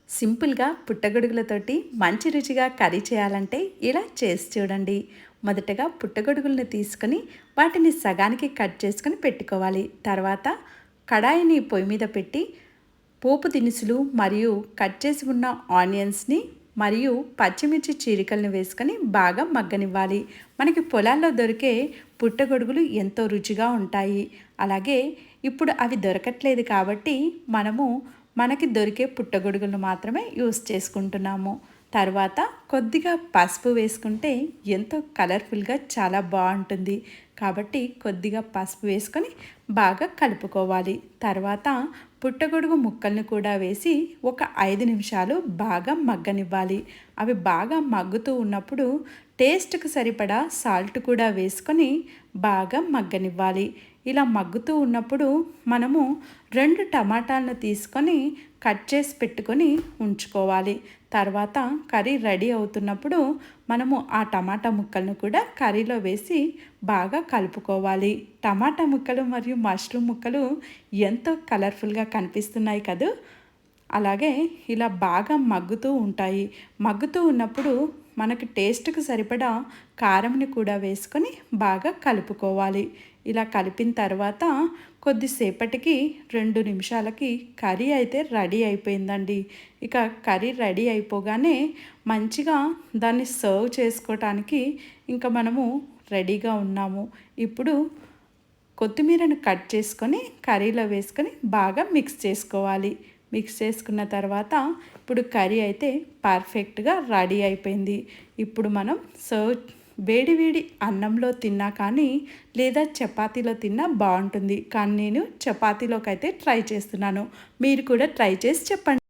సింపుల్గా పుట్టగొడుగులతోటి మంచి రుచిగా కర్రీ చేయాలంటే ఇలా చేసి చూడండి. మొదటగా పుట్టగొడుగులను తీసుకొని వాటిని సగానికి కట్ చేసుకొని పెట్టుకోవాలి. తర్వాత కడాయిని పొయ్యి మీద పెట్టి పోపు దినుసులు మరియు కట్ చేసి ఉన్న ఆనియన్స్ని మరియు పచ్చిమిర్చి చీరికలను వేసుకొని బాగా మగ్గనివ్వాలి. మనకి పొలాల్లో దొరికే పుట్టగొడుగులు ఎంతో రుచిగా ఉంటాయి. అలాగే ఇప్పుడు అవి దొరకట్లేదు కాబట్టి మనకి దొరికే పుట్టగొడుగులను మాత్రమే యూస్ చేసుకుంటున్నాము. తర్వాత కొద్దిగా పసుపు వేసుకుంటే ఎంతో కలర్ఫుల్గా చాలా బాగుంటుంది. కాబట్టి కొద్దిగా పసుపు వేసుకొని బాగా కలుపుకోవాలి. తర్వాత పుట్టగొడుగు ముక్కల్ని కూడా వేసి ఒక 5 నిమిషాలు బాగా మగ్గనివ్వాలి. అవి బాగా మగ్గుతూ ఉన్నప్పుడు టేస్ట్కి సరిపడా సాల్ట్ కూడా వేసుకొని బాగా మగ్గనివ్వాలి. ఇలా మగ్గుతూ ఉన్నప్పుడు మనము 2 టమాటాలను తీసుకొని కట్ చేసి పెట్టుకొని ఉంచుకోవాలి. తర్వాత కర్రీ రెడీ అవుతున్నప్పుడు మనము ఆ టమాటా ముక్కలను కూడా కర్రీలో వేసి బాగా కలుపుకోవాలి. టమాటా ముక్కలు మరియు మష్రూమ్ ముక్కలు ఎంతో కలర్ఫుల్గా కనిపిస్తున్నాయి కదూ. అలాగే ఇలా బాగా మగ్గుతూ ఉంటాయి. మగ్గుతూ ఉన్నప్పుడు మనకి టేస్ట్కి సరిపడా కారంని కూడా వేసుకొని బాగా కలుపుకోవాలి. ఇలా కలిపిన తర్వాత కొద్దిసేపటికి 2 నిమిషాలకి కర్రీ అయితే రెడీ అయిపోయిందండి. ఇక కర్రీ రెడీ అయిపోగానే మంచిగా దాన్ని సర్వ్ చేసుకోవటానికి ఇంకా మనము రెడీగా ఉన్నాము. ఇప్పుడు కొత్తిమీరను కట్ చేసుకొని కర్రీలో వేసుకొని బాగా మిక్స్ చేసుకోవాలి. మిక్స్ చేసుకున్న తర్వాత ఇప్పుడు కర్రీ అయితే పర్ఫెక్ట్గా రెడీ అయిపోయింది. ఇప్పుడు మనం వేడి వేడి అన్నంలో తిన్నా కానీ లేదా చపాతీలో తిన్నా బాగుంటుంది. కానీ నేను చపాతీలోకి అయితే ట్రై చేస్తున్నాను. మీరు కూడా ట్రై చేసి చెప్పండి.